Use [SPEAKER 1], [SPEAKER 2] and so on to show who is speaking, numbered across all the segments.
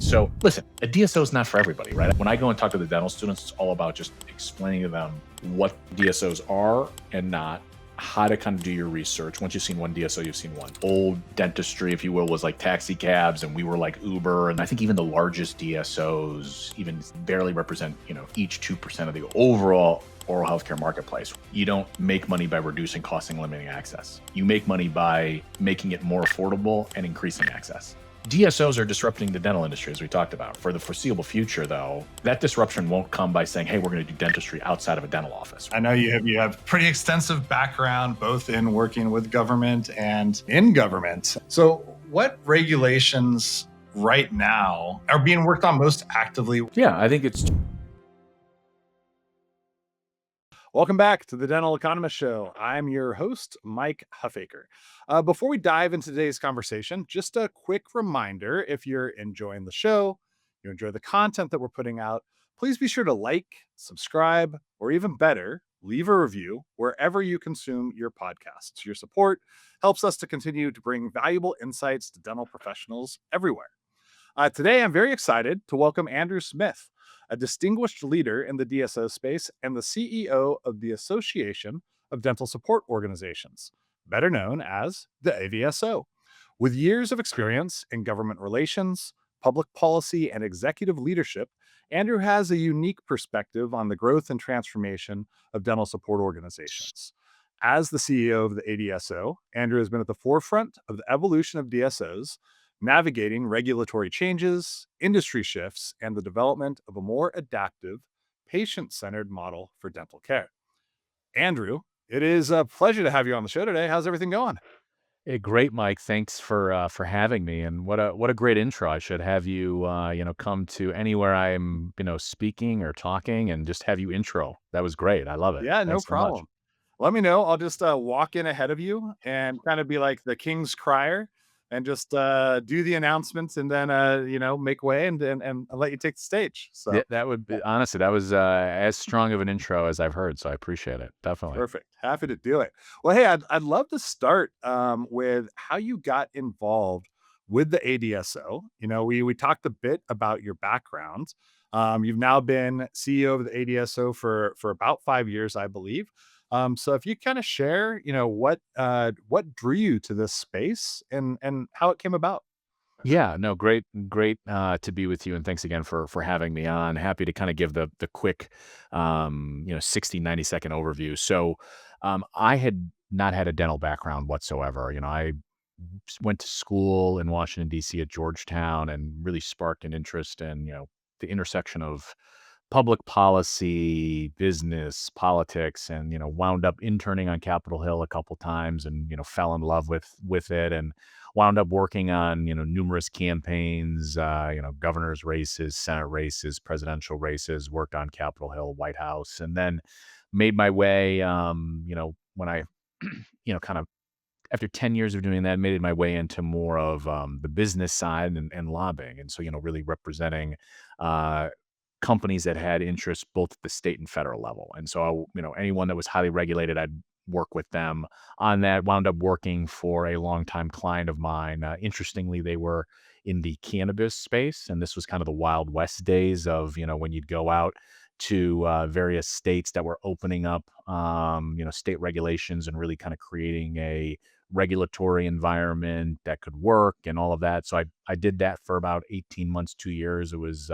[SPEAKER 1] So listen, a DSO is not for everybody, right? When I go and talk to the dental students, it's all about just explaining to them what DSOs are and not, how to kind of do your research. Once you've seen one DSO, you've seen one. Old dentistry, if you will, was like taxi cabs, and we were like Uber. And I think even the largest DSOs even barely represent, each 2% of the overall oral healthcare marketplace. You don't make money by reducing costs and limiting access. You make money by making it more affordable and increasing access. DSOs are disrupting the dental industry, as we talked about. For the foreseeable future, though, that disruption won't come by saying, hey, we're going to do dentistry outside of a dental office.
[SPEAKER 2] I know you have pretty extensive background, both in working with government and in government. So what regulations right now are being worked on most actively?
[SPEAKER 1] Yeah, I think it's...
[SPEAKER 2] Welcome back to the Dental Economist Show. I'm your host, Mike Huffaker. Before we dive into today's conversation, just a quick reminder, if you're enjoying the show, you enjoy the content that we're putting out, please be sure to like, subscribe, or even better, leave a review wherever you consume your podcasts. Your support helps us to continue to bring valuable insights to dental professionals everywhere. Today, I'm very excited to welcome Andrew Smith, a distinguished leader in the DSO space and the CEO of the Association of Dental Support Organizations, better known as the ADSO. With years of experience in government relations, public policy, and executive leadership, Andrew has a unique perspective on the growth and transformation of dental support organizations. As the CEO of the ADSO, Andrew has been at the forefront of the evolution of DSOs, navigating regulatory changes, industry shifts, and the development of a more adaptive, patient-centered model for dental care. Andrew, it is a pleasure to have you on the show today. How's everything going?
[SPEAKER 1] Hey, great, Mike. Thanks for having me. And what a great intro. I should have you come to anywhere I'm speaking or talking, and just have you intro. That was great. I love it.
[SPEAKER 2] Yeah, no
[SPEAKER 1] Thanks so much.
[SPEAKER 2] problem. Let me know. I'll just walk in ahead of you and kind of be like the king's crier and just do the announcements, and then make way and let you take the stage. So
[SPEAKER 1] Yeah, that would be, honestly, that was as strong of an intro as I've heard. So I appreciate it. Definitely.
[SPEAKER 2] perfect. Happy to do it. Well, hey, I'd love to start with how you got involved with the ADSO. We talked a bit about your background. You've now been CEO of the ADSO for about 5 years, I believe. So if you kind of share, what drew you to this space and how it came about.
[SPEAKER 1] Yeah, no, great, to be with you, and thanks again for having me on. Happy to kind of give the quick 60-90 second overview. So I had not had a dental background whatsoever. I went to school in Washington, D.C. at Georgetown, and really sparked an interest in the intersection of public policy, business, politics, and wound up interning on Capitol Hill a couple times, and fell in love with it, and wound up working on numerous campaigns, governor's races, Senate races, presidential races. Worked on Capitol Hill, White House, and then made my way. When I kind of, after 10 years of doing that, made my way into more of the business side and lobbying, and so really representing companies that had interests both at the state and federal level. And so, anyone that was highly regulated, I'd work with them on that. Wound up working for a longtime client of mine. Interestingly, they were in the cannabis space, and this was kind of the Wild West days of, when you'd go out to various states that were opening up, state regulations, and really kind of creating a regulatory environment that could work and all of that. So I did that for about 18 months, 2 years. It was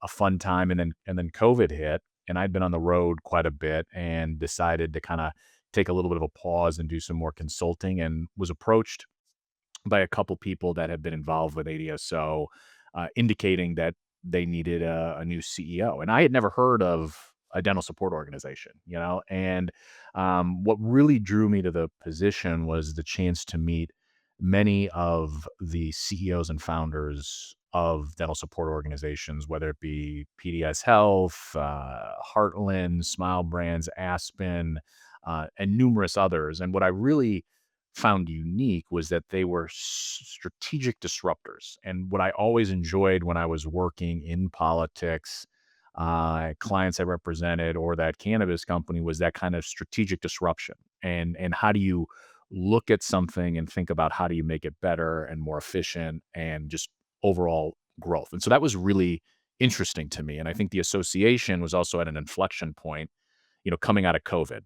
[SPEAKER 1] a fun time. And then COVID hit, and I'd been on the road quite a bit, and decided to kind of take a little bit of a pause and do some more consulting, and was approached by a couple people that had been involved with ADSO, indicating that they needed a new CEO. And I had never heard of a dental support organization, and what really drew me to the position was the chance to meet many of the CEOs and founders of dental support organizations, whether it be PDS Health, Heartland, Smile Brands, Aspen, and numerous others. And what I really found unique was that they were strategic disruptors. And what I always enjoyed when I was working in politics, clients I represented, or that cannabis company, was that kind of strategic disruption. And how do you look at something and think about how do you make it better and more efficient and just overall growth. And so that was really interesting to me. And I think the association was also at an inflection point, coming out of COVID,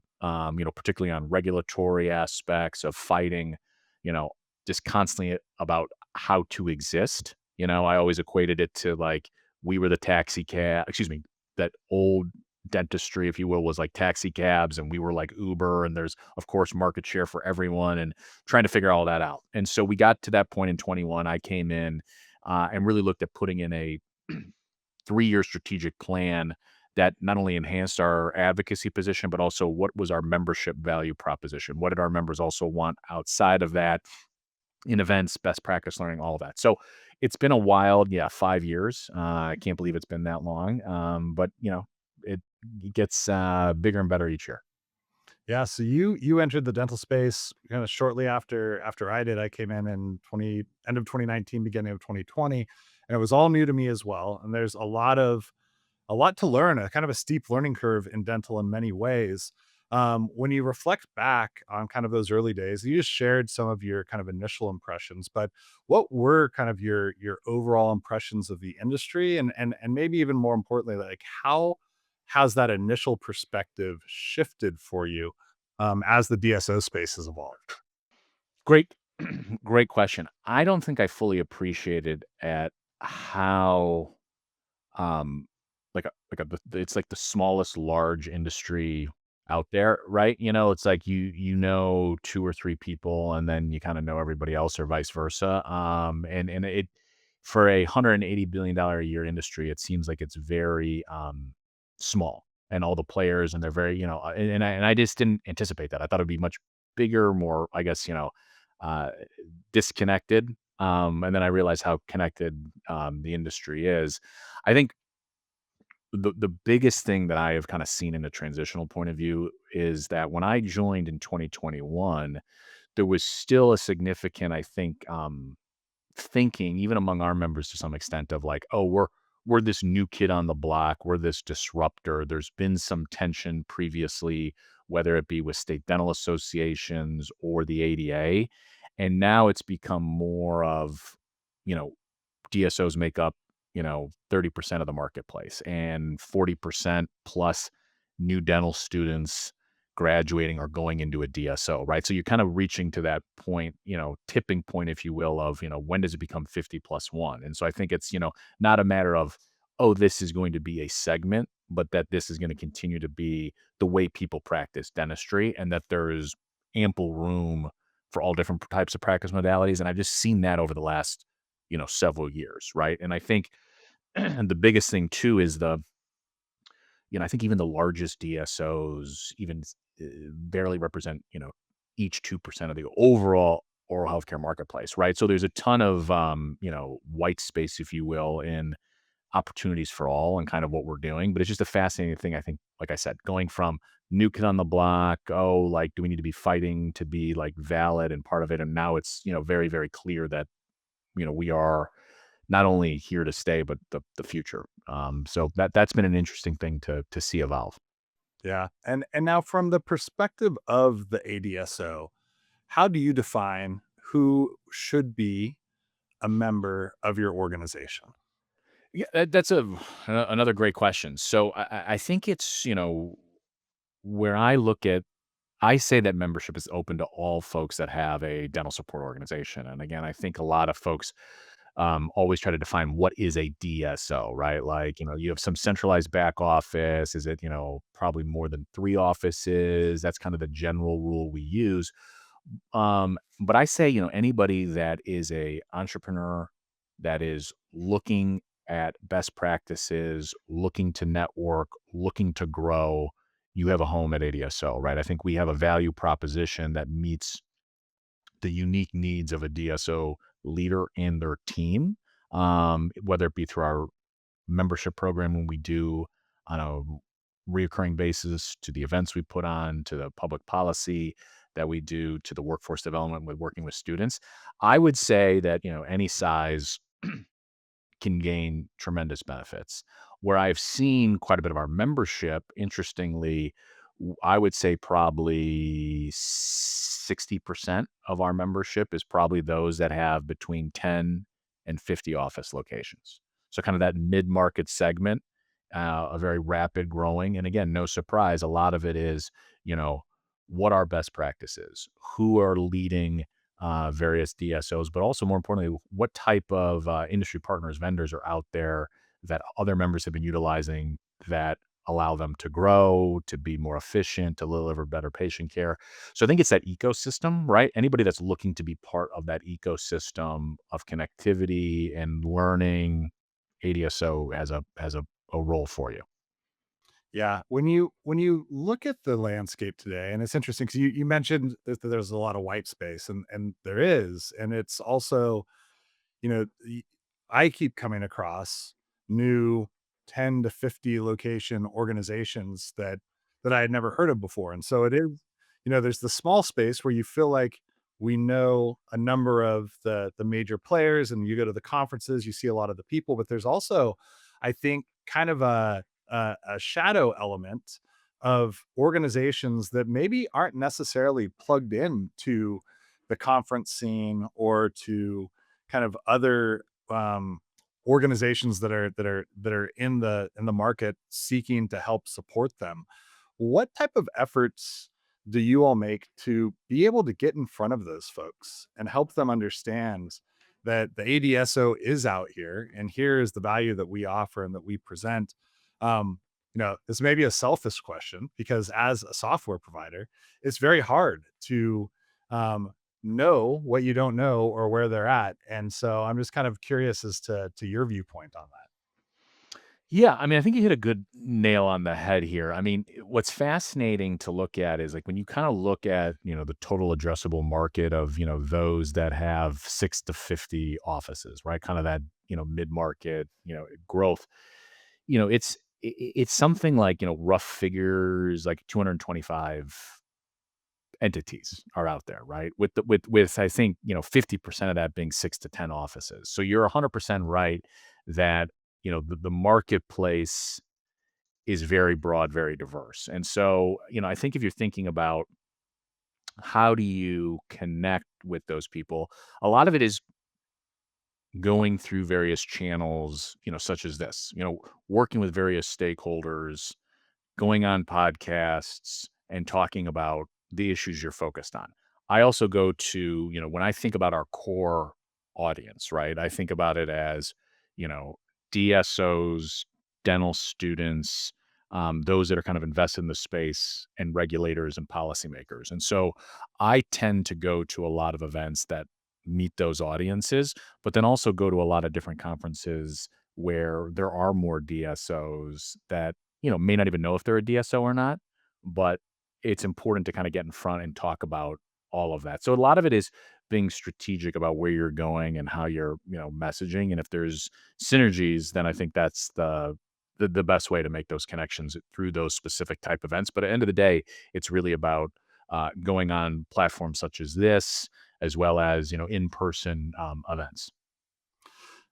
[SPEAKER 1] particularly on regulatory aspects of fighting, you know, just constantly about how to exist. I always equated it to like we were the taxi cab, excuse me, that old dentistry, if you will, was like taxi cabs and we were like Uber. And there's, of course, market share for everyone and trying to figure all that out. And so we got to that point in 21. I came in and really looked at putting in a 3-year strategic plan that not only enhanced our advocacy position, but also what was our membership value proposition? What did our members also want outside of that in events, best practice learning, all of that. So it's been a wild, 5 years. I can't believe it's been that long. But it gets bigger and better each year.
[SPEAKER 2] Yeah, so you entered the dental space kind of shortly after I did. I came in 20 end of 2019, beginning of 2020, and it was all new to me as well. And there's a lot to learn, a kind of a steep learning curve in dental in many ways. When you reflect back on kind of those early days, you just shared some of your kind of initial impressions, but what were kind of your overall impressions of the industry, and maybe even more importantly, like how has that initial perspective shifted for you as the DSO space has evolved?
[SPEAKER 1] Great, great question. I don't think I fully appreciated at how um it's like the smallest large industry out there, right? It's like you know 2 or 3 people and then you kinda know everybody else or vice versa. And it for a $180 billion a year industry, it seems like it's very small and all the players and they're very, and I just didn't anticipate that. I thought it'd be much bigger, more, I guess, uh disconnected. And then I realized how connected the industry is. I think the biggest thing that I have kinda seen in a transitional point of view is that when I joined in 2021, there was still a significant, I think, thinking, even among our members to some extent, of like, "Oh, we're this new kid on the block. We're this disruptor." There's been some tension previously, whether it be with state dental associations or the ADA, and now it's become more of, you know, DSOs make up, 30% of the marketplace and 40% plus new dental students graduating or going into a DSO, right? So you're kind of reaching to that point, tipping point, if you will, of, when does it become 50 plus one? And so I think it's, not a matter of, oh, this is going to be a segment, but that this is going to continue to be the way people practice dentistry and that there is ample room for all different types of practice modalities. And I've just seen that over the last several years, right? And I think the biggest thing too is I think even the largest DSOs even barely represent, each 2% of the overall oral healthcare marketplace, right? So there's a ton of, white space, if you will, in opportunities for all and kind of what we're doing. But it's just a fascinating thing. I think, like I said, going from new kid on the block, oh, like, do we need to be fighting to be like valid and part of it? And now it's, very, very clear that, we are not only here to stay, but the future. So that's been an interesting thing to see evolve.
[SPEAKER 2] Yeah. And now from the perspective of the ADSO, how do you define who should be a member of your organization?
[SPEAKER 1] Yeah, that's another great question. So I think it's where I look at. I say that membership is open to all folks that have a dental support organization, and again, I think a lot of folks always try to define what is a DSO, right? Like, you have some centralized back office. Is it, probably more than 3 offices? That's kind of the general rule we use. But I say, anybody that is a entrepreneur that is looking at best practices, looking to network, looking to grow, you have a home at ADSO, right? I think we have a value proposition that meets the unique needs of a DSO leader and their team, whether it be through our membership program when we do on a reoccurring basis, to the events we put on, to the public policy that we do, to the workforce development with working with students. I would say that, any size can gain tremendous benefits. Where I've seen quite a bit of our membership, interestingly, I would say probably 60% of our membership is probably those that have between 10 and 50 office locations. So kind of that mid-market segment, a very rapid growing. And again, no surprise, a lot of it is, you know, what are best practices? Who are leading various DSOs, but also more importantly, what type of industry partners, vendors are out there that other members have been utilizing that allow them to grow, to be more efficient, to deliver better patient care. So I think it's that ecosystem, right? Anybody that's looking to be part of that ecosystem of connectivity and learning, ADSO has a role for you.
[SPEAKER 2] Yeah, when you look at the landscape today, and it's interesting because you mentioned that there's a lot of white space, and there is, and it's also, you know, I keep coming across new 10 to 50 location organizations that I had never heard of before. And so it is, there's the small space where you feel like we know a number of the major players, and you go to the conferences, you see a lot of the people, but there's also, I think, kind of a shadow element of organizations that maybe aren't necessarily plugged in to the conference scene or to kind of other organizations that are in the market seeking to help support them. What type of efforts do you all make to be able to get in front of those folks and help them understand that the ADSO is out here and here is the value that we offer and that we present? This may be a selfish question because as a software provider, it's very hard to um, know what you don't know or where they're at. And so I'm just kind of curious as to your viewpoint on that.
[SPEAKER 1] Yeah, I mean, I think you hit a good nail on the head here. I mean, what's fascinating to look at is like when you kind of look at, the total addressable market of, those that have 6 to 50 offices, right? Kind of that, mid-market, growth. It's something like, rough figures like 225 entities are out there, right? With I think, 50% of that being 6 to 10 offices. So you're 100% right that, the marketplace is very broad, very diverse. And so, I think if you're thinking about how do you connect with those people, a lot of it is going through various channels, such as this, working with various stakeholders, going on podcasts and talking about the issues you're focused on. I also go to, when I think about our core audience, right? I think about it as, you know, DSOs, dental students, those that are kind of invested in the space, and regulators and policymakers. And so I tend to go to a lot of events that meet those audiences, but then also go to a lot of different conferences where there are more DSOs that may not even know if they're a DSO or not, but it's important to kind of get in front and talk about all of that. So a lot of it is being strategic about where you're going and how you're, messaging. And if there's synergies, then I think that's the best way to make those connections through those specific type events. But at the end of the day, it's really about going on platforms such as this, as well as in-person events.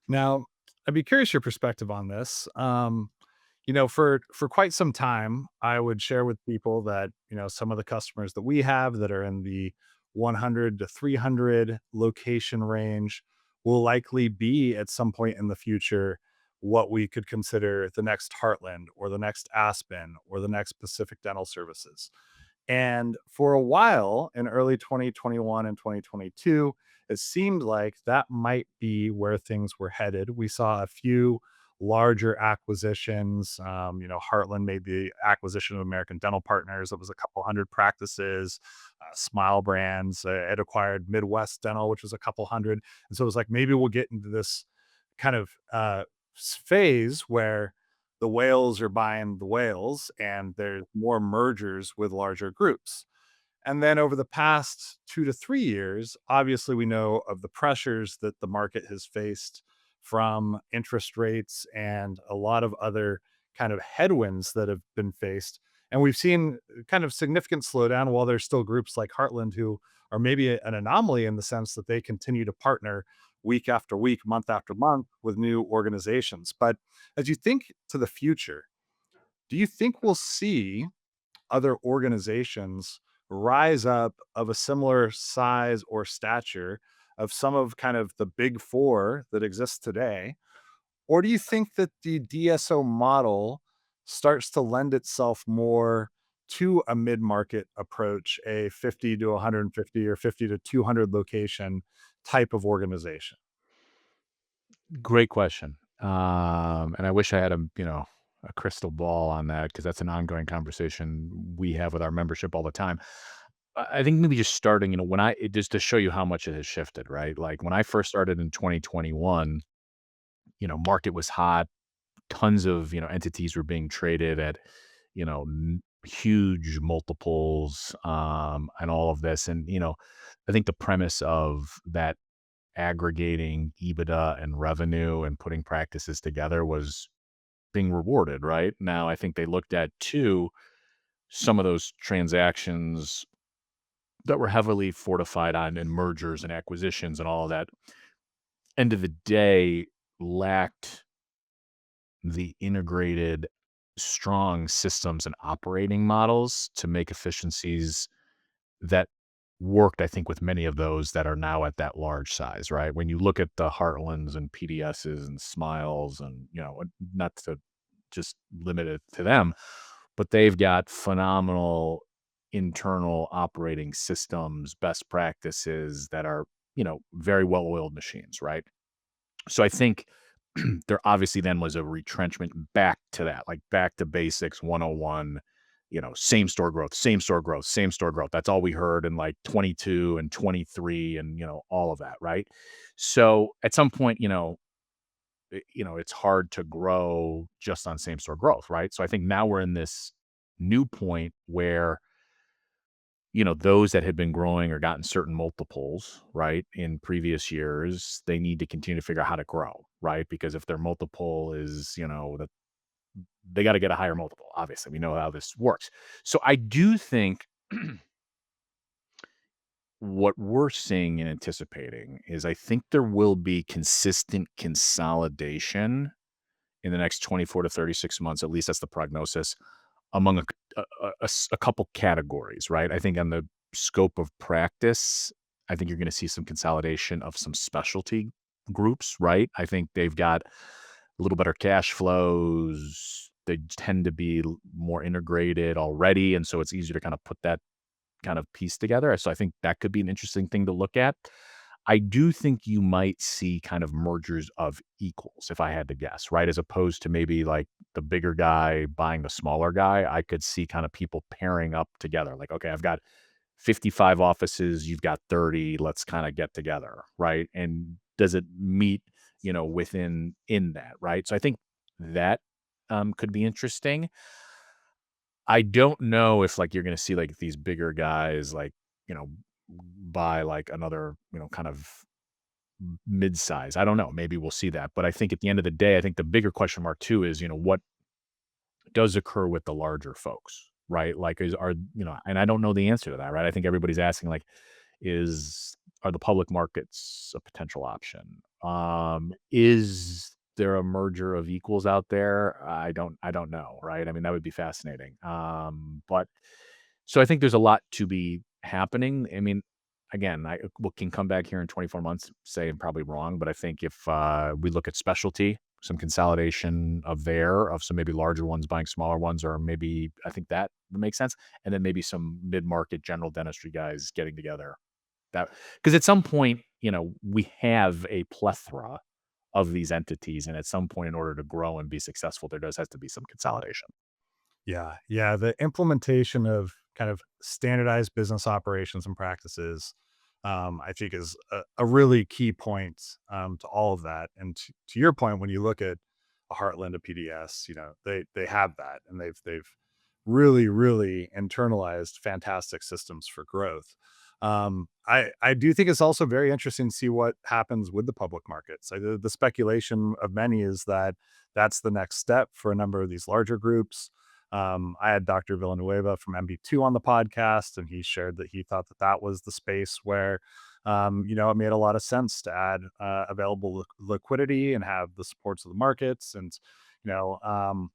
[SPEAKER 2] Now, I'd be curious your perspective on this. For quite some time, I would share with people that some of the customers that we have that are in the 100 to 300 location range will likely be at some point in the future what we could consider the next Heartland or the next Aspen or the next Pacific Dental Services. And for a while in early 2021 and 2022, it seemed like that might be where things were headed. We saw a few larger acquisitions. Heartland made the acquisition of American Dental Partners. It was a couple hundred practices. Smile Brands had acquired Midwest Dental, which was a couple hundred. And so it was like maybe we'll get into this kind of phase where the whales are buying the whales and there's more mergers with larger groups. And then over the past 2 to 3 years, obviously, we know of the pressures that the market has faced from interest rates and a lot of other kind of headwinds that have been faced. And we've seen kind of significant slowdown while there's still groups like Heartland who are maybe an anomaly in the sense that they continue to partner week after week, month after month with new organizations. But as you think to the future, do you think we'll see other organizations rise up of a similar size or stature of some of kind of the big four that exist today? Or do you think that the DSO model starts to lend itself more to a mid-market approach, a 50 to 150 or 50 to 200 location type of organization?
[SPEAKER 1] Great question. And I wish I had a crystal ball on that because that's an ongoing conversation we have with our membership all the time. I think maybe just starting, just to show you how much it has shifted, right? Like when I first started in 2021, market was hot. Tons of, entities were being traded at, huge multiples, and all of this. And, I think the premise of that aggregating EBITDA and revenue and putting practices together was being rewarded, right? Now, I think they looked at too some of those transactions that were heavily fortified on in mergers and acquisitions and all of that. End of the day, lacked the integrated, strong systems and operating models to make efficiencies that worked, I think, with many of those that are now at that large size, right? When you look at the Heartlands and PDSs and Smiles and, not to just limit it to them, but they've got phenomenal internal operating systems, best practices that are, very well-oiled machines, right? So I think there obviously then was a retrenchment back to that, like back to basics 101, same store growth, same store growth, same store growth. That's all we heard in like 22 and 23 and, all of that, right? So at some point, it's hard to grow just on same store growth, right? So I think now we're in this new point where those that had been growing or gotten certain multiples, right, in previous years, they need to continue to figure out how to grow, right? Because if their multiple is, that they got to get a higher multiple. Obviously, we know how this works. So I do think what we're seeing and anticipating is I think there will be consistent consolidation in the next 24 to 36 months. At least that's the prognosis among a couple categories, right? I think on the scope of practice, I think you're gonna see some consolidation of some specialty groups, right? I think they've got a little better cash flows. They tend to be more integrated already, and so it's easier to kind of put that kind of piece together. So I think that could be an interesting thing to look at. I do think you might see kind of mergers of equals, if I had to guess, right? As opposed to maybe like the bigger guy buying the smaller guy. I could see kind of people pairing up together. Like, okay, I've got 55 offices, you've got 30, let's kind of get together, right? And does it meet, within in that, right? So I think that could be interesting. I don't know if, like, you're gonna see, like, these bigger guys, like, you know, buy, like, another, kind of mid-size. I don't know, maybe we'll see that, but I think at the end of the day, I think the bigger question mark too is, what does occur with the larger folks, right? Like, and I don't know the answer to that, right? I think everybody's asking, like, is are the public markets a potential option? Is there a merger of equals out there? I don't know, right? I mean, that would be fascinating. But so I think there's a lot to be happening. I mean, again, we can come back here in 24 months, say I'm probably wrong, but I think if we look at specialty, some consolidation of some maybe larger ones buying smaller ones, or maybe I think that would make sense. And then maybe some mid-market general dentistry guys getting together. That because at some point, we have a plethora of these entities, and at some point, in order to grow and be successful, there does have to be some consolidation.
[SPEAKER 2] Yeah, yeah, the implementation of kind of standardized business operations and practices, I think is a really key point, to all of that, and to your point, when you look at a Heartland, a PDS, they have that, and they've really, really internalized fantastic systems for growth. I do think it's also very interesting to see what happens with the public markets. The speculation of many is that that's the next step for a number of these larger groups. I had Dr. Villanueva from MB2 on the podcast, and he shared that he thought that that was the space where, it made a lot of sense to add available liquidity and have the supports of the markets. And, you know, um,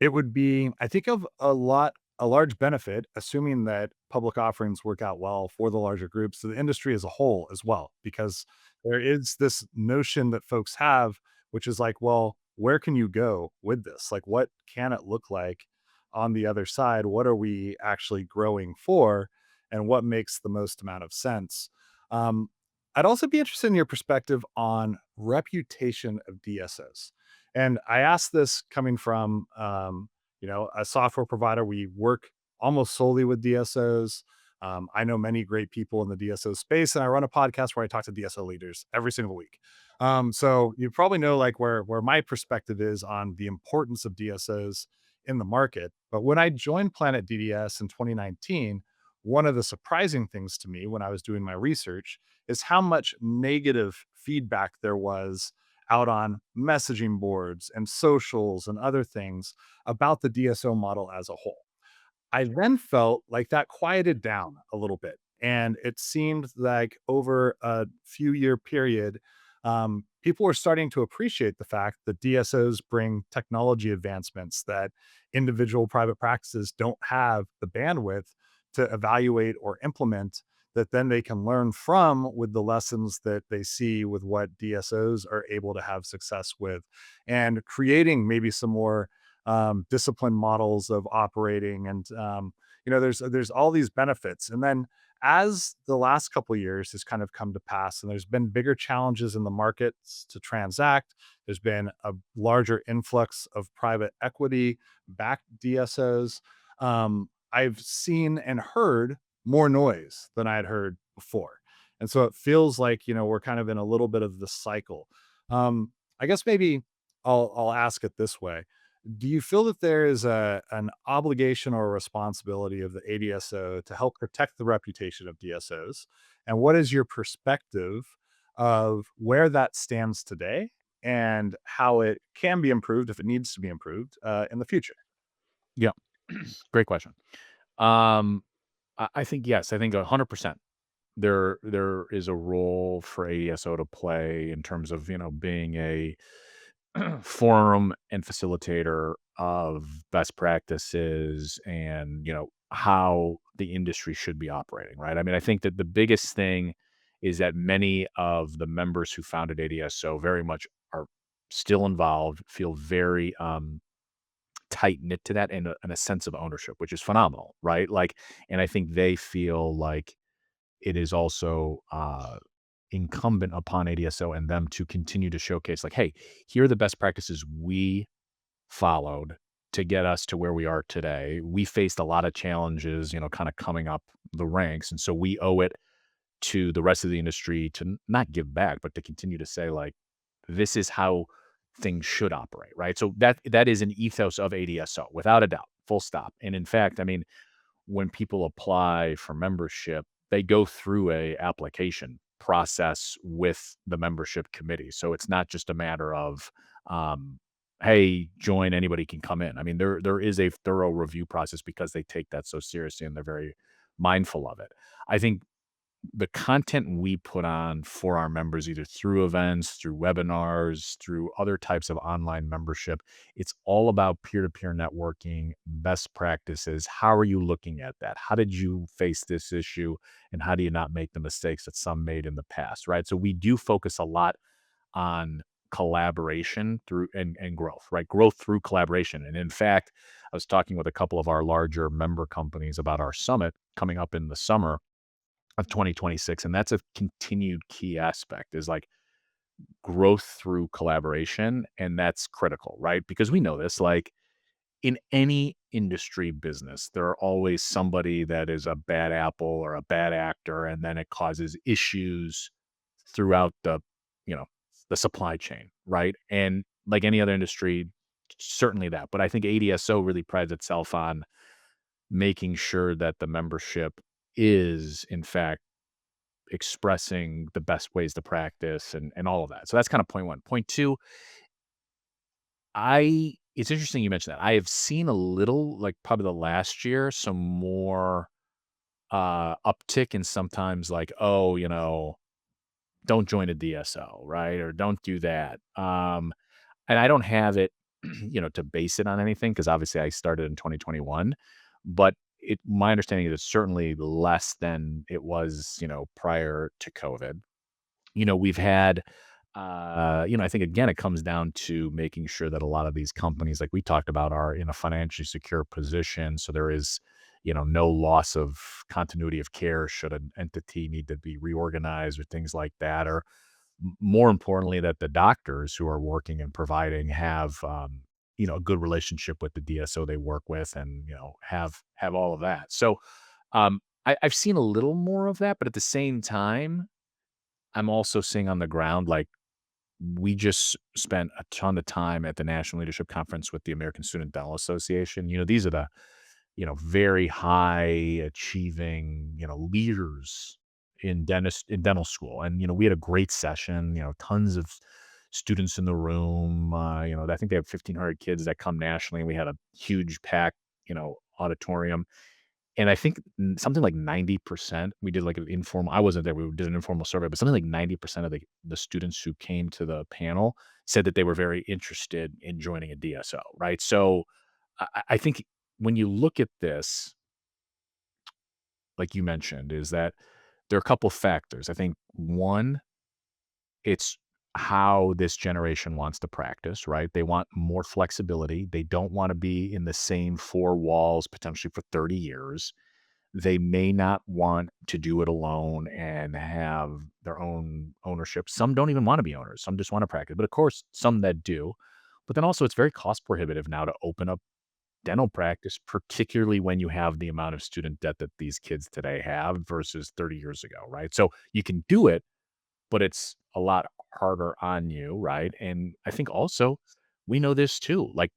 [SPEAKER 2] it would be, I think, of a lot a large benefit, assuming that public offerings work out well for the larger groups, to the industry as a whole as well, because there is this notion that folks have, which is like, well, where can you go with this? Like, what can it look like on the other side? What are we actually growing for? And what makes the most amount of sense? Um, I'd also be interested in your perspective on reputation of DSOs. And I asked this coming from, a software provider. We work almost solely with DSOs. I know many great people in the DSO space, and I run a podcast where I talk to DSO leaders every single week. So you probably know like where my perspective is on the importance of DSOs in the market. But when I joined Planet DDS in 2019, one of the surprising things to me when I was doing my research is how much negative feedback there was out on messaging boards and socials and other things about the DSO model as a whole. I then felt like that quieted down a little bit. And it seemed like over a few year period, people were starting to appreciate the fact that DSOs bring technology advancements that individual private practices don't have the bandwidth to evaluate or implement, that then they can learn from with the lessons that they see with what DSOs are able to have success with, and creating maybe some more disciplined models of operating. And there's all these benefits. And then as the last couple of years has kind of come to pass, and there's been bigger challenges in the markets to transact, there's been a larger influx of private equity backed DSOs. I've seen and heard more noise than I had heard before. And so it feels like, we're kind of in a little bit of the cycle. I guess maybe I'll ask it this way. Do you feel that there is an obligation or a responsibility of the ADSO to help protect the reputation of DSOs? And what is your perspective of where that stands today and how it can be improved if it needs to be improved in the future?
[SPEAKER 1] Yeah. Great question. Um, I think yes. I think 100%. There is a role for ADSO to play in terms of being a forum and facilitator of best practices and how the industry should be operating. Right. I mean, I think that the biggest thing is that many of the members who founded ADSO very much are still involved, feel very tight knit to that, and a sense of ownership, which is phenomenal, right? Like, and I think they feel like it is also incumbent upon ADSO and them to continue to showcase, like, hey, here are the best practices we followed to get us to where we are today. We faced a lot of challenges, kind of coming up the ranks. And so we owe it to the rest of the industry to not give back, but to continue to say, like, this is how things should operate, right? So that is an ethos of ADSO, without a doubt, full stop. And in fact, I mean, when people apply for membership, they go through a application process with the membership committee. So it's not just a matter of, um, hey, join, anybody can come in. I mean, there is a thorough review process because they take that so seriously and they're very mindful of it. I think the content we put on for our members, either through events, through webinars, through other types of online membership, it's all about peer-to-peer networking, best practices. How are you looking at that? How did you face this issue? And how do you not make the mistakes that some made in the past? Right. So we do focus a lot on collaboration through and growth, right? Growth through collaboration. And in fact, I was talking with a couple of our larger member companies about our summit coming up in the summer of 2026, and that's a continued key aspect, is like growth through collaboration, and that's critical, right? Because we know this, like, in any industry business, there are always somebody that is a bad apple or a bad actor, and then it causes issues throughout you know, the supply chain, right? And like any other industry, certainly that. But I think ADSO really prides itself on making sure that the membership is, in fact, expressing the best ways to practice and all of that. So that's kind of point 1. Point 2, I it's interesting you mentioned that. I have seen a little, like, probably the last year, some more, uptick in sometimes like, "Oh, don't join a DSO," right? Or "Don't do that." And I don't have it, to base it on anything because obviously I started in 2021. but my understanding is it's certainly less than it was, prior to COVID. We've had, I think again, it comes down to making sure that a lot of these companies, like we talked about, are in a financially secure position. So there is, no loss of continuity of care should an entity need to be reorganized or things like that. Or more importantly, that the doctors who are working and providing have, a good relationship with the DSO they work with, and have all of that. So I've seen a little more of that, but at the same time, I'm also seeing on the ground, like, we just spent a ton of time at the National Leadership Conference with the American Student Dental Association. These are the, very high achieving, leaders in dental school. And, we had a great session, tons of students in the room. I think they have 1,500 kids that come nationally. We had a huge packed, auditorium. And I think something like 90%, we did like an informal, I wasn't there, we did an informal survey, but something like 90% of the students who came to the panel said that they were very interested in joining a DSO, right? So I think when you look at this, like you mentioned, is that there are a couple factors. I think one, it's how this generation wants to practice, right? They want more flexibility. They don't want to be in the same four walls potentially for 30 years. They may not want to do it alone and have their own ownership. Some don't even wanna be owners, some just wanna practice, but of course, some that do. But then also it's very cost prohibitive now to open up dental practice, particularly when you have the amount of student debt that these kids today have versus 30 years ago, right? So you can do it, but it's a lot harder on you, right? And I think also we know this too. Like,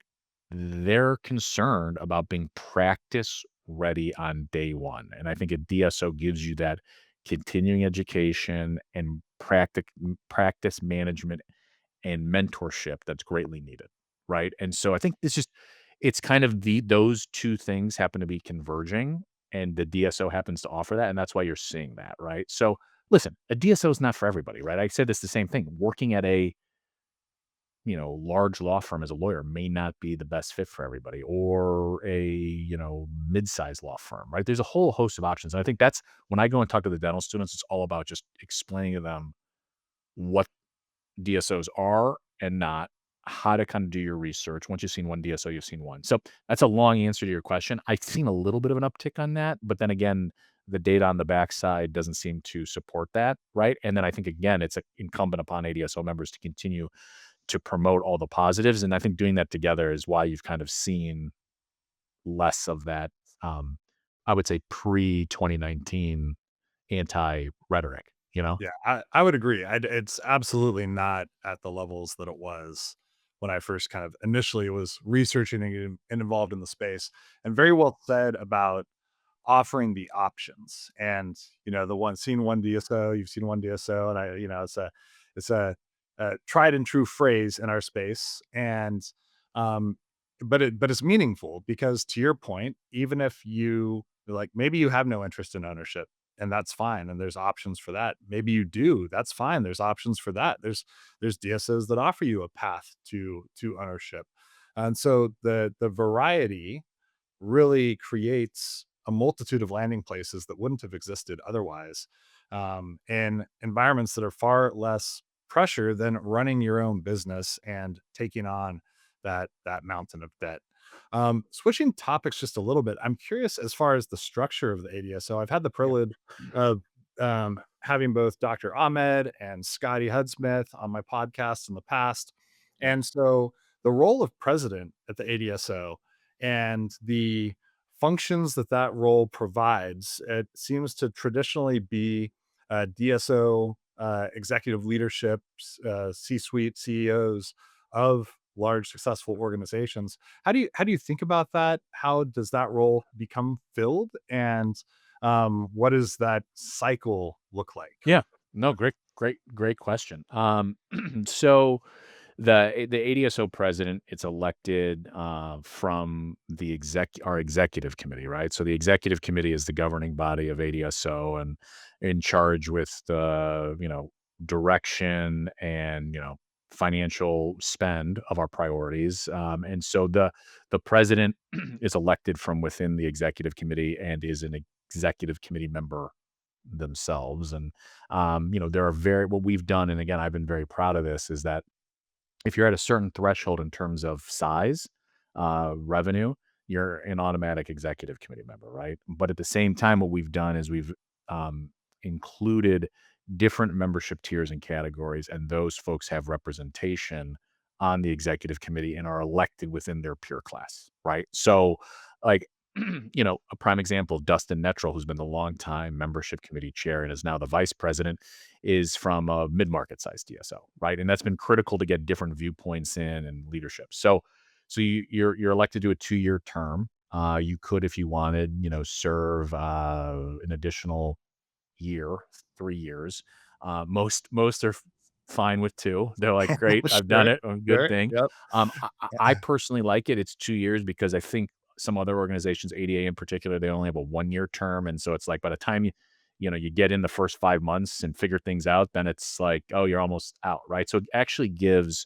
[SPEAKER 1] they're concerned about being practice ready on day one. And I think a DSO gives you that continuing education and practice management and mentorship that's greatly needed, right? And so I think it's kind of those two things happen to be converging, and the DSO happens to offer that, and that's why you're seeing that, right? So listen, a DSO is not for everybody, right? I said this the same thing. Working at a large law firm as a lawyer may not be the best fit for everybody, or a, mid-sized law firm, right? There's a whole host of options. And I think that's when I go and talk to the dental students, it's all about just explaining to them what DSOs are and not, how to kind of do your research. Once you've seen one DSO, you've seen one. So that's a long answer to your question. I've seen a little bit of an uptick on that, but then again, the data on the backside doesn't seem to support that, right? And then I think again, it's incumbent upon ADSO members to continue to promote all the positives. And I think doing that together is why you've kind of seen less of that, um, I would say pre-2019 anti-rhetoric, you know?
[SPEAKER 2] Yeah, I would agree. It's absolutely not at the levels that it was when I first kind of initially was researching and involved in the space, and very well said about offering the options. And, the one seen one DSO, you've seen one DSO, and it's a tried and true phrase in our space. And um, but it's meaningful because, to your point, even if you like, maybe you have no interest in ownership, and that's fine, and there's options for that. Maybe you do, that's fine. There's options for that. There's DSOs that offer you a path to ownership. And so the variety really creates a multitude of landing places that wouldn't have existed otherwise, in environments that are far less pressure than running your own business and taking on that mountain of debt. Switching topics just a little bit, I'm curious as far as the structure of the ADSO. I've had the
[SPEAKER 1] Yeah.
[SPEAKER 2] privilege of having both Dr. Ahmed and Scotty Hudsmith on my podcast in the past,
[SPEAKER 1] Yeah.
[SPEAKER 2] and so the role of president at the ADSO and the functions that that role provides, it seems to traditionally be DSO, executive leadership, C-suite CEOs of large successful organizations. How do you think about that? How does that role become filled, and what does that cycle look like?
[SPEAKER 1] Yeah. No, great question. So the ADSO president, it's elected from our executive committee, right? So the executive committee is the governing body of ADSO and in charge with the direction and financial spend of our priorities. And so the president is elected from within the executive committee and is an executive committee member themselves. And there are very what we've done, and again, I've been very proud of this, is that if you're at a certain threshold in terms of size, revenue, you're an automatic executive committee member, right? But at the same time, what we've done is we've um, included different membership tiers and categories, and those folks have representation on the executive committee and are elected within their peer class, right? So, like, a prime example, Dustin Nettrell, who's been the longtime membership committee chair and is now the vice president, is from a mid-market size DSO, right? And that's been critical to get different viewpoints in and leadership. So you're elected to a 2-year term. You could, if you wanted, serve an additional year, 3 years. Most are fine with 2. They're like, "Great, I've done
[SPEAKER 2] Sure,
[SPEAKER 1] it, good
[SPEAKER 2] sure,
[SPEAKER 1] thing."
[SPEAKER 2] yep.
[SPEAKER 1] I personally like it. It's 2 years because I think some other organizations, ADA in particular, they only have a 1-year term, and so it's like by the time you get in the first 5 months and figure things out, then it's like, "Oh, you're almost out," right? So it actually gives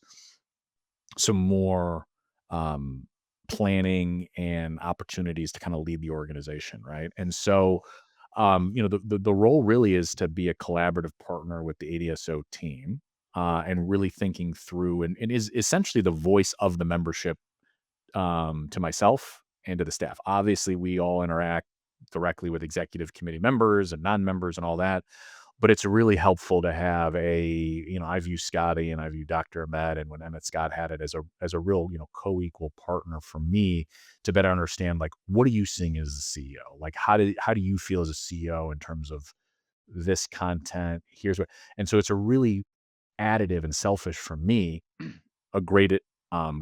[SPEAKER 1] some more, um, planning and opportunities to kinda lead the organization, right? And so, the role really is to be a collaborative partner with the ADSO team, and really thinking through and is essentially the voice of the membership, to myself and to the staff. Obviously, we all interact directly with executive committee members and non-members and all that, but it's really helpful to have I view Scotty and I view Dr. Ahmed and when Emmett Scott had it as a real, co-equal partner for me to better understand, like, what are you seeing as a CEO? Like, how do you feel as a CEO in terms of this content? Here's what, and so it's a really additive and selfish for me, a great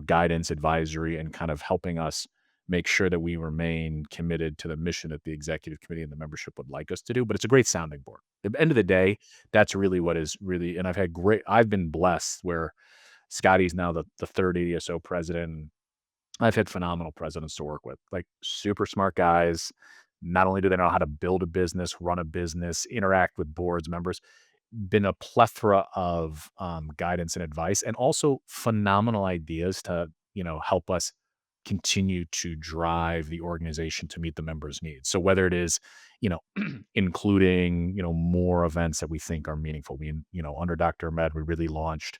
[SPEAKER 1] guidance, advisory, and kind of helping us make sure that we remain committed to the mission that the executive committee and the membership would like us to do. But it's a great sounding board. At the end of the day, that's really what is really, and I've been blessed where Scotty's now the third ADSO president. I've had phenomenal presidents to work with, like super smart guys. Not only do they know how to build a business, run a business, interact with boards, members, been a plethora of guidance and advice, and also phenomenal ideas to help us continue to drive the organization to meet the members' needs. So whether it is you know including more events that we think are meaningful. Under Dr. Ahmed, we really launched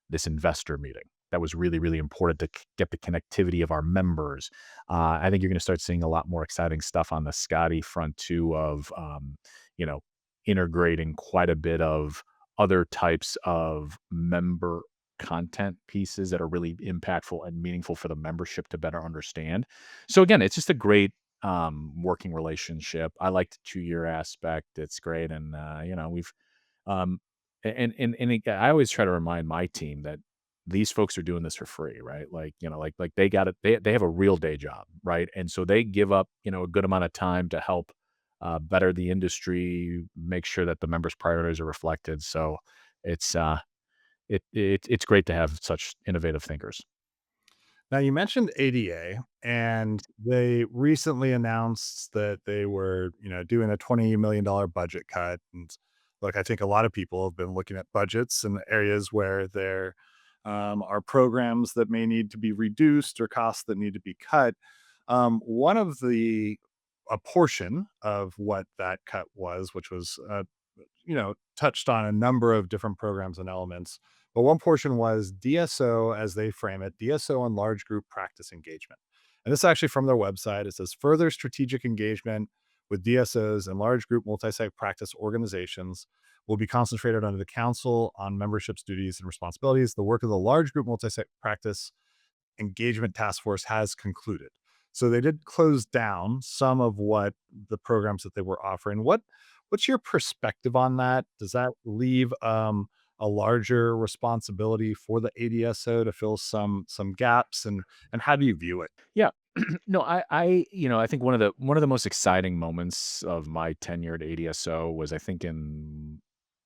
[SPEAKER 1] this investor meeting that was really, really important to get the connectivity of our members. I think you're going to start seeing a lot more exciting stuff on the Scotty front too, of you know integrating quite a bit of other types of member content pieces that are really impactful and meaningful for the membership to better understand. So again, it's just a great working relationship. I like the 2-year aspect. It's great. And we've um I always try to remind my team that these folks are doing this for free, right? Like, like they got it. They have a real day job, right? And so they give up, a good amount of time to help better the industry, make sure that the members' priorities are reflected. So it's it's great to have such innovative thinkers.
[SPEAKER 2] Now you mentioned ADA, and they recently announced that they were, doing a $20 million budget cut. And look, I think a lot of people have been looking at budgets and areas where there are programs that may need to be reduced or costs that need to be cut. One of the a portion of what that cut was, which was touched on a number of different programs and elements. But one portion was DSO, as they frame it, DSO and large group practice engagement. And this is actually from their website. It says further strategic engagement with DSOs and large group multi-site practice organizations will be concentrated under the Council on Membership's duties and responsibilities. The work of the large group multi-site practice engagement task force has concluded. So they did close down some of what the programs that they were offering. What's your perspective on that? Does that leave a larger responsibility for the ADSO to fill some gaps, and how do you view it?
[SPEAKER 1] Yeah. No, I think one of the most exciting moments of my tenure at ADSO was, I think, in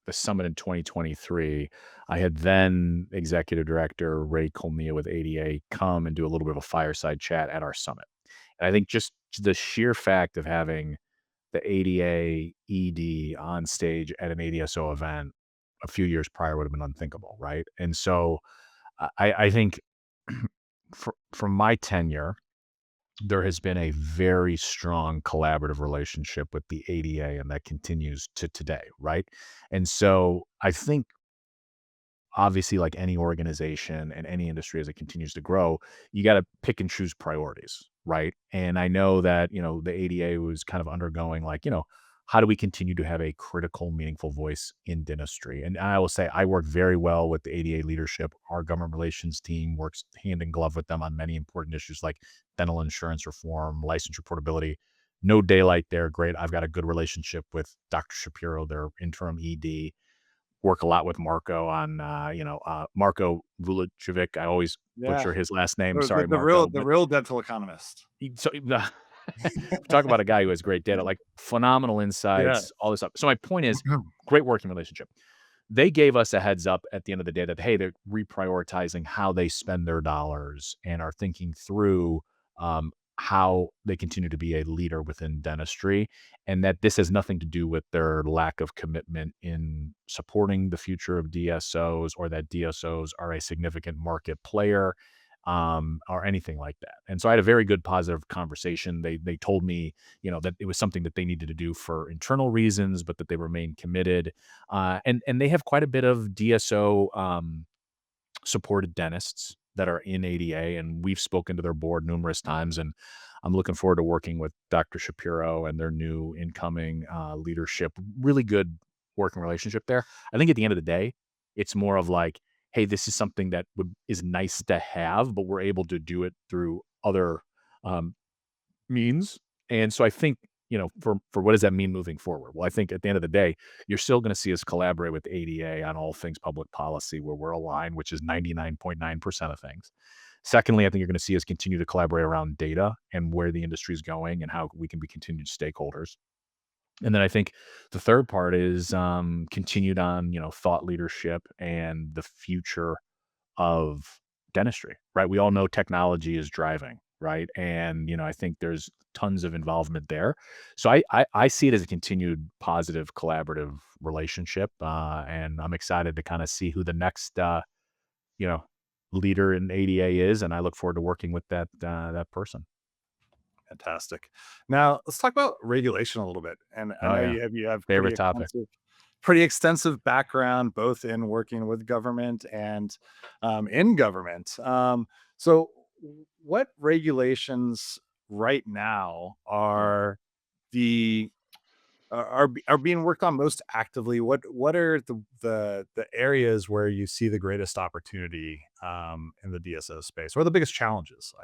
[SPEAKER 1] the summit in 2023. I had then executive director Ray Colmia with ADA come and do a little bit of a fireside chat at our summit. And I think just the sheer fact of having the ADA ED on stage at an ADSO event a few years prior would have been unthinkable, right? And so I think from my tenure, there has been a very strong collaborative relationship with the ADA, and that continues to today, right? And so I think obviously, like any organization and any industry as it continues to grow, you got to pick and choose priorities, right? And I know that, the ADA was kind of undergoing like, how do we continue to have a critical, meaningful voice in dentistry? And I will say I work very well with the ADA leadership. Our government relations team works hand in glove with them on many important issues like dental insurance reform, licensure portability. No daylight there. Great. I've got a good relationship with Dr. Shapiro, their interim ED. Work a lot with Marco on, Marco Vulicevic. I always
[SPEAKER 2] Yeah.
[SPEAKER 1] butcher his last name.
[SPEAKER 2] The
[SPEAKER 1] Sorry,
[SPEAKER 2] the real
[SPEAKER 1] Marco,
[SPEAKER 2] the
[SPEAKER 1] but
[SPEAKER 2] real dental economist.
[SPEAKER 1] talk about a guy who has great data, like phenomenal
[SPEAKER 2] Yeah.
[SPEAKER 1] insights, all this stuff. So my point is, great working relationship. They gave us a heads up at the end of the day that, hey, they're reprioritizing how they spend their dollars and are thinking through how they continue to be a leader within dentistry, and that this has nothing to do with their lack of commitment in supporting the future of DSOs or that DSOs are a significant market player or anything like that. And so I had a very good positive conversation. They told me, that it was something that they needed to do for internal reasons, but that they remain committed. And they have quite a bit of DSO supported dentists that are in ADA, and we've spoken to their board numerous times. And I'm looking forward to working with Dr. Shapiro and their new incoming leadership. Really good working relationship there. I think at the end of the day, it's more of like, hey, this is something that is nice to have, but we're able to do it through other um, means. And so I think, for what does that mean moving forward? Well, I think at the end of the day, you're still going to see us collaborate with ADA on all things public policy where we're aligned, which is 99.9% of things. Secondly, I think you're going to see us continue to collaborate around data and where the industry is going and how we can be continued stakeholders. And then I think the third part is continued on, thought leadership and the future of dentistry, right? We all know technology is driving, right? And, I think there's tons of involvement there. So I see it as a continued positive collaborative relationship. And I'm excited to kind of see who the next, you know, leader in ADA is. And I look forward to working with that person.
[SPEAKER 2] Fantastic. Now, let's talk about regulation a little bit. And I
[SPEAKER 1] Oh
[SPEAKER 2] know
[SPEAKER 1] yeah.
[SPEAKER 2] you have
[SPEAKER 1] Favorite topic.
[SPEAKER 2] pretty extensive background both in working with government and in government. So, what regulations right now
[SPEAKER 1] Yeah.
[SPEAKER 2] the are being worked on most actively? What are the areas where you see the greatest opportunity in the DSO space? What are the biggest challenges?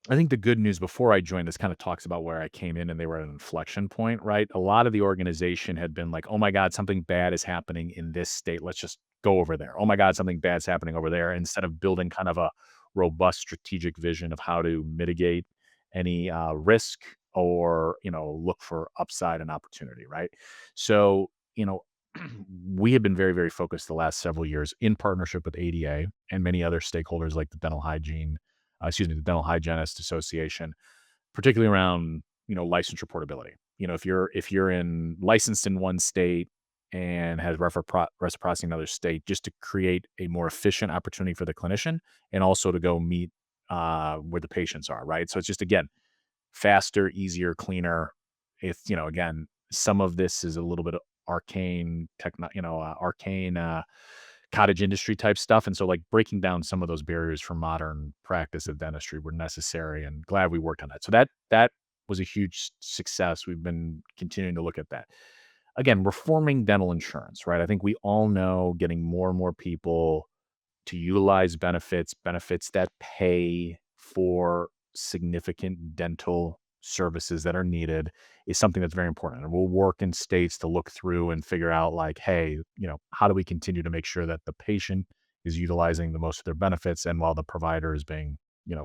[SPEAKER 1] I think the good news before I joined this kind of talks about where I came in and they were at an inflection point, right? A lot of the organization had been like, oh my God, something bad is happening in this state. Let's just go over there. Oh my God, something bad's happening over there. Instead of building kind of a robust strategic vision of how to mitigate any risk or, look for upside and opportunity, right? So, we have been very, very focused the last several years in partnership with ADA and many other stakeholders like the Dental Hygienist Association, particularly around, licensure portability. If you're licensed in one state and has reciprocity in another state, just to create a more efficient opportunity for the clinician and also to go meet where the patients are, right? So it's just again faster, easier, cleaner. It's again, some of this is a little bit of arcane cottage industry type stuff. And so like breaking down some of those barriers for modern practice of dentistry were necessary and glad we worked on that. So that was a huge success. We've been continuing to look at that. Again, reforming dental insurance, right? I think we all know getting more and more people to utilize benefits that pay for significant dental services that are needed is something that's very important. And we'll work in states to look through and figure out like, hey, how do we continue to make sure that the patient is utilizing the most of their benefits and while the provider is being,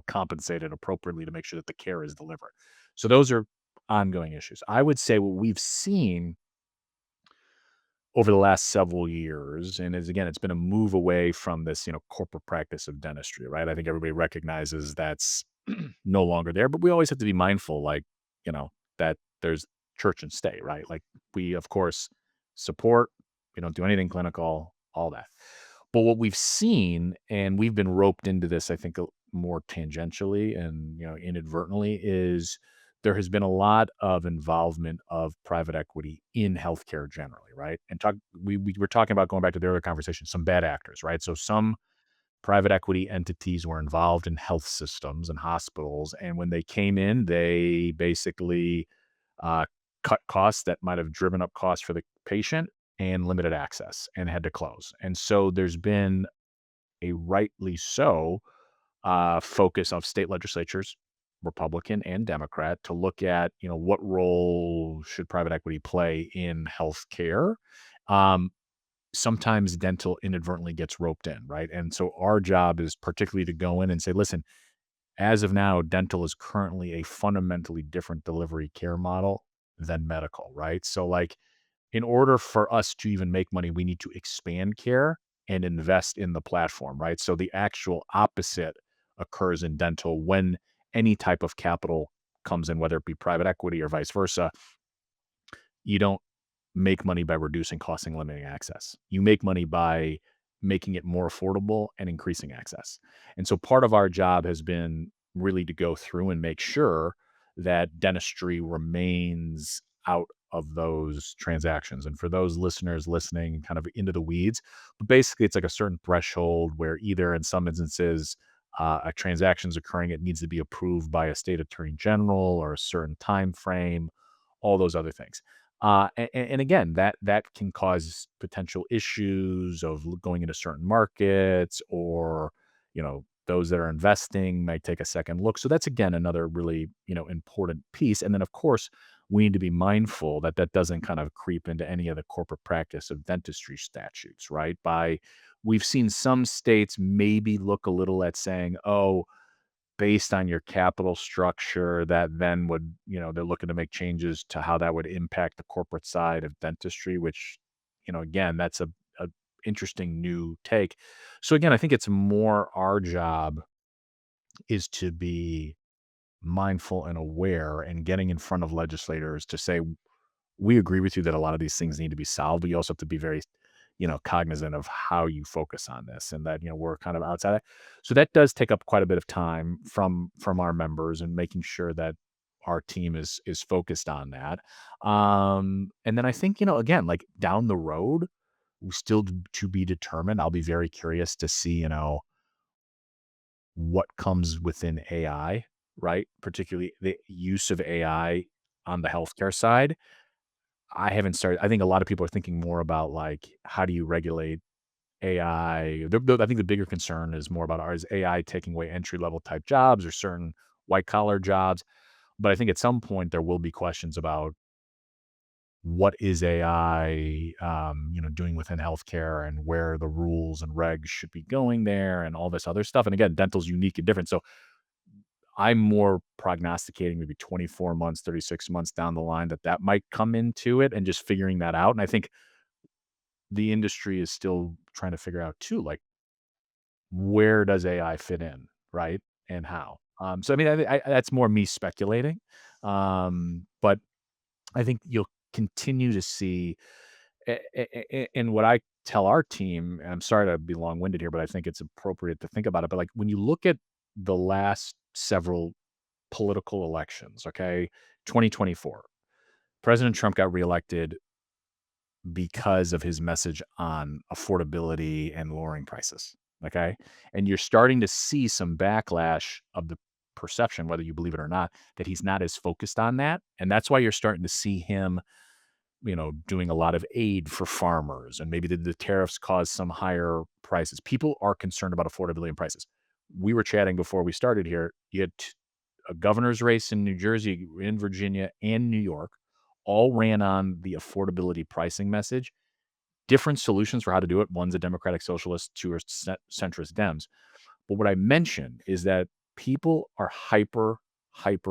[SPEAKER 1] compensated appropriately to make sure that the care is delivered. So those are ongoing issues. I would say what we've seen over the last several years, and as again, it's been a move away from this, corporate practice of dentistry, right? I think everybody recognizes that's no longer there, but we always have to be mindful, like, that there's church and state, right? Like we, of course, support, we don't do anything clinical, all that. But what we've seen, and we've been roped into this, I think, more tangentially and inadvertently, is there has been a lot of involvement of private equity in healthcare generally, right? And we were talking about, going back to the earlier conversation, some bad actors, right? So some private equity entities were involved in health systems and hospitals, and when they came in, they basically uh, cut costs that might have driven up costs for the patient and limited access and had to close. And so there's been a rightly so focus of state legislatures, Republican and Democrat, to look at what role should private equity play in healthcare. Um, Sometimes dental inadvertently gets roped in, right? And so our job is particularly to go in and say, listen, as of now, dental is currently a fundamentally different delivery care model than medical, right? So, like, in order for us to even make money, we need to expand care and invest in the platform, right? So, the actual opposite occurs in dental when any type of capital comes in, whether it be private equity or vice versa. You don't make money by reducing costs and limiting access. You make money by making it more affordable and increasing access. And so part of our job has been really to go through and make sure that dentistry remains out of those transactions. And for those listeners listening kind of into the weeds, but basically it's like a certain threshold where either in some instances a transaction is occurring, it needs to be approved by a state attorney general or a certain time frame, all those other things. And again, that can cause potential issues of going into certain markets, or those that are investing might take a second look. So that's again another really important piece. And then of course we need to be mindful that that doesn't kind of creep into any of the corporate practice of dentistry statutes, right? By We've seen some states maybe look a little at saying, oh, based on your capital structure, that then would, they're looking to make changes to how that would impact the corporate side of dentistry, which, again, that's a interesting new take. So again, I think it's more our job is to be mindful and aware and getting in front of legislators to say, we agree with you that a lot of these things need to be solved, but you also have to be very, cognizant of how you focus on this, and that, we're kind of outside. So that does take up quite a bit of time from our members, and making sure that our team is focused on that. And then I think, again, like down the road, still to be determined. I'll be very curious to see, what comes within AI, right? Particularly the use of AI on the healthcare side. I haven't started. I think a lot of people are thinking more about, like, how do you regulate AI? I think the bigger concern is more about, is AI taking away entry level type jobs or certain white collar jobs? But I think at some point there will be questions about what is AI, doing within healthcare, and where the rules and regs should be going there, and all this other stuff. And again, dental's unique and different. So I'm more prognosticating maybe 24 months, 36 months down the line that that might come into it, and just figuring that out. And I think the industry is still trying to figure out too, like, where does AI fit in, right? And how? So I mean, that's more me speculating. But I think you'll continue to see, and what I tell our team, and I'm sorry to be long winded here, but I think it's appropriate to think about it. But like when you look at the last several political elections, okay, 2024, President Trump got reelected because of his message on affordability and lowering prices. Okay. And you're starting to see some backlash of the perception, whether you believe it or not, that he's not as focused on that. And that's why you're starting to see him, doing a lot of aid for farmers, and maybe the tariffs cause some higher prices. People are concerned about affordability and prices. We were chatting before we started here. You had a governor's race in New Jersey, in Virginia, and New York, all ran on the affordability pricing message. Different solutions for how to do it. One's a Democratic Socialist, two are centrist Dems. But what I mentioned is that people are hyper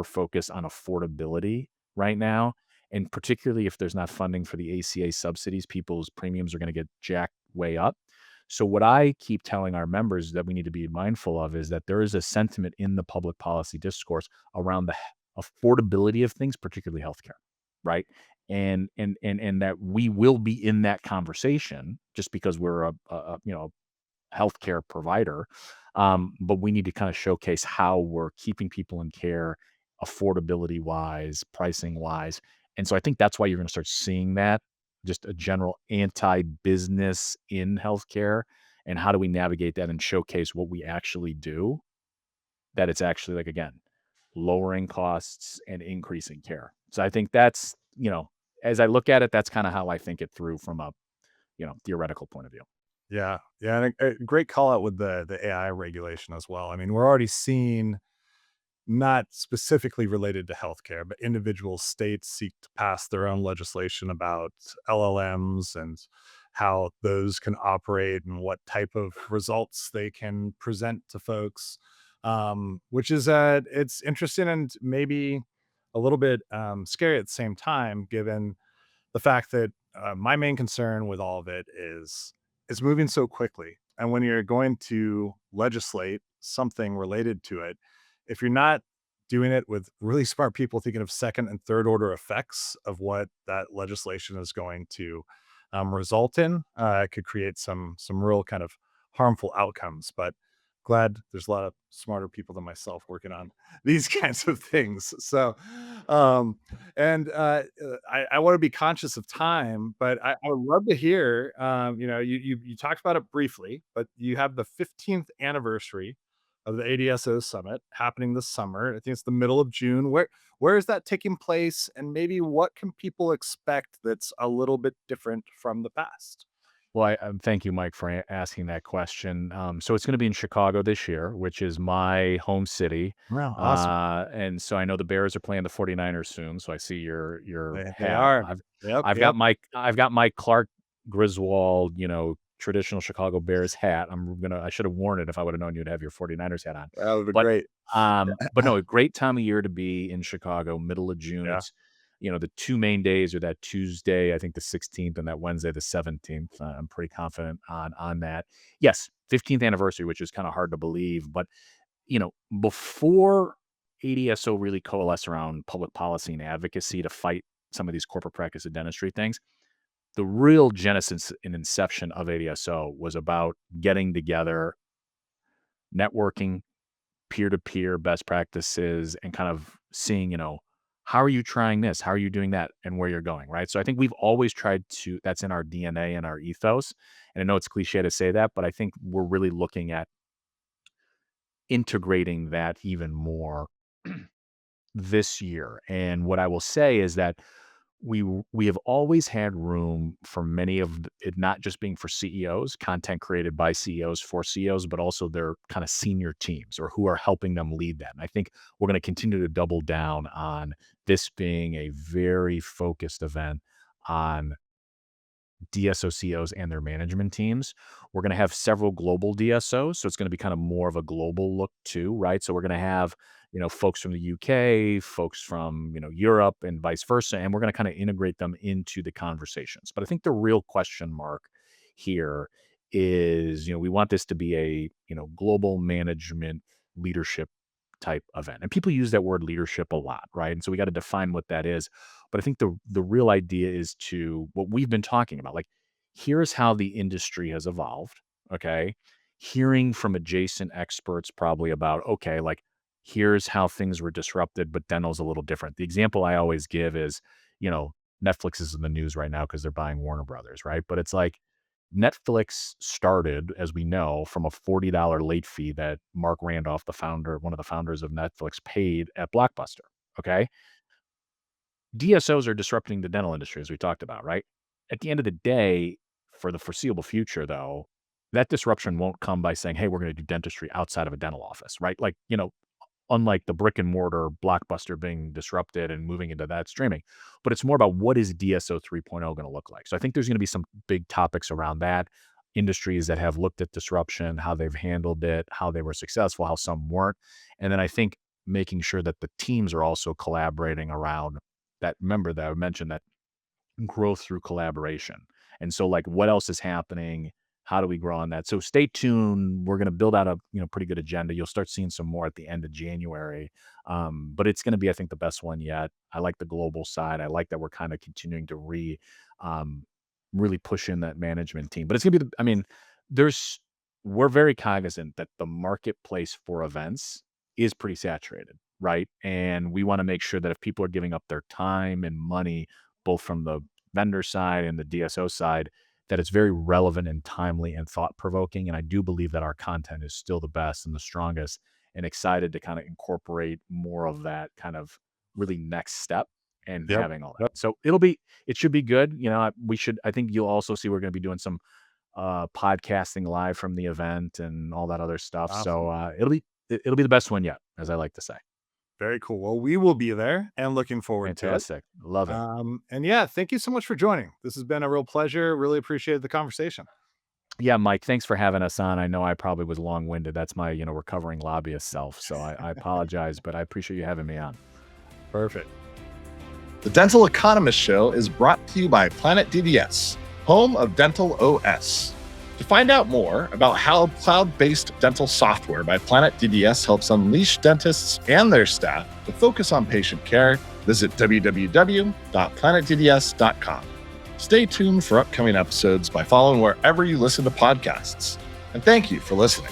[SPEAKER 1] focused on affordability right now. And particularly if there's not funding for the ACA subsidies, people's premiums are going to get jacked way up. So what I keep telling our members that we need to be mindful of is that there is a sentiment in the public policy discourse around the affordability of things, particularly healthcare, right? And that we will be in that conversation just because we're a healthcare provider. But we need to kind of showcase how we're keeping people in care, affordability wise, pricing wise. And so I think that's why you're going to start seeing that, just a general anti-business in healthcare. And how do we navigate that and showcase what we actually do? That it's actually like, again, lowering costs and increasing care. So I think that's, as I look at it, that's kind of how I think it through from a, theoretical point of view.
[SPEAKER 2] Yeah, yeah, and a great call out with the AI regulation as well. I mean, we're already seeing, not specifically related to healthcare, but individual states seek to pass their own legislation about LLMs and how those can operate and what type of results they can present to folks. Which is it's interesting and maybe a little bit scary at the same time, given the fact that my main concern with all of it is it's moving so quickly. And when you're going to legislate something related to it, if you're not doing it with really smart people thinking of second and third order effects of what that legislation is going to result in, it could create some real kind of harmful outcomes. But glad there's a lot of smarter people than myself working on these kinds of things. So, um, and I want to be conscious of time, but I would love to hear. You talked about it briefly, but you have the 15th anniversary of the ADSO summit happening this summer. I think it's the middle of June. Where is that taking place, and maybe what can people expect that's a little bit different from the past?
[SPEAKER 1] Well, thank you, Mike, for asking that question. So it's going to be in Chicago this year, which is my home city.
[SPEAKER 2] Wow, awesome.
[SPEAKER 1] And so I know the Bears are playing the 49ers soon. So I see your
[SPEAKER 2] They
[SPEAKER 1] hat.
[SPEAKER 2] are. Yep,
[SPEAKER 1] I've got
[SPEAKER 2] yep.
[SPEAKER 1] Mike Clark Griswold, traditional Chicago Bears hat. I should have worn it if I would have known you'd have your 49ers hat on.
[SPEAKER 2] That would be
[SPEAKER 1] But
[SPEAKER 2] great.
[SPEAKER 1] but no, a great time of year to be in Chicago, middle of June.
[SPEAKER 2] Yeah.
[SPEAKER 1] It's the 2 main days are that Tuesday, I think the 16th, and that Wednesday, the 17th. I'm pretty confident on that. Yes, 15th anniversary, which is kinda hard to believe, but, before ADSO really coalesced around public policy and advocacy to fight some of these corporate practice of dentistry things, the real genesis and inception of ADSO was about getting together, networking, peer-to-peer best practices, and kind of seeing, how are you trying this? How are you doing that? And where you're going, right? So I think we've always tried to that's in our DNA and our ethos. And I know it's cliche to say that, but I think we're really looking at integrating that even more this year. And what I will say is that we have always had room for many of it not just being for CEOs, content created by CEOs for CEOs, but also their kind of senior teams or who are helping them lead that. And I think we're going to continue to double down on this being a very focused event on DSO CEOs and their management teams. We're going to have several global DSOs, so it's going to be kind of more of a global look too, right? So we're going to have, folks from the UK, folks from, Europe and vice versa, and we're going to kind of integrate them into the conversations. But I think the real question mark here is, we want this to be a, global management leadership type event. And people use that word leadership a lot, right? And so we got to define what that is. But I think the real idea is to what we've been talking about. Like, here's how the industry has evolved. Okay. Hearing from adjacent experts probably about, okay, like here's how things were disrupted, but dental's a little different. The example I always give is, you know, Netflix is in the news right now because they're buying Warner Brothers, right? But it's like Netflix started, as we know, from a $40 late fee that Mark Randolph, one of the founders of Netflix, paid at Blockbuster. Okay. DSOs are disrupting the dental industry, as we talked about, right? At the end of the day, for the foreseeable future, though, that disruption won't come by saying, hey, we're going to do dentistry outside of a dental office, right? Like, unlike the brick and mortar Blockbuster being disrupted and moving into that streaming. But it's more about what is DSO 3.0 going to look like. So I think there's going to be some big topics around that. Industries that have looked at disruption, how they've handled it, how they were successful, how some weren't. And then I think making sure that the teams are also collaborating around that. Remember that I mentioned that growth through collaboration. And so, like, what else is happening? How do we grow on that? So stay tuned. We're going to build out a pretty good agenda. You'll start seeing some more at the end of January, but it's going to be, I think, the best one yet. I like the global side. I like that we're kind of continuing to um, really push in that management team. But it's going to be, there's we're very cognizant that the marketplace for events is pretty saturated, right? And we want to make sure that if people are giving up their time and money, both from the vendor side and the DSO side, that it's very relevant and timely and thought provoking. And I do believe that our content is still the best and the strongest, and excited to kind of incorporate more of that kind of really next step and
[SPEAKER 2] Yep.
[SPEAKER 1] having all
[SPEAKER 2] Yep.
[SPEAKER 1] that. So it should be good. I think you'll also see we're going to be doing some podcasting live from the event and all that other stuff. So
[SPEAKER 2] Awesome.
[SPEAKER 1] it'll be the best one yet, as I like to say.
[SPEAKER 2] Very cool. Well, we will be there and looking forward to it.
[SPEAKER 1] Fantastic. Love it.
[SPEAKER 2] And yeah, thank you so much for joining. This has been a real pleasure. Really appreciated the conversation.
[SPEAKER 1] Yeah, Mike, thanks for having us on. I know I probably was long-winded. That's my, recovering lobbyist self. So I apologize, but I appreciate you having me on.
[SPEAKER 2] Perfect.
[SPEAKER 3] The Dental Economist Show is brought to you by Planet DDS, home of Dental OS. To find out more about how cloud-based dental software by Planet DDS helps unleash dentists and their staff to focus on patient care, visit www.planetdds.com. Stay tuned for upcoming episodes by following wherever you listen to podcasts. And thank you for listening.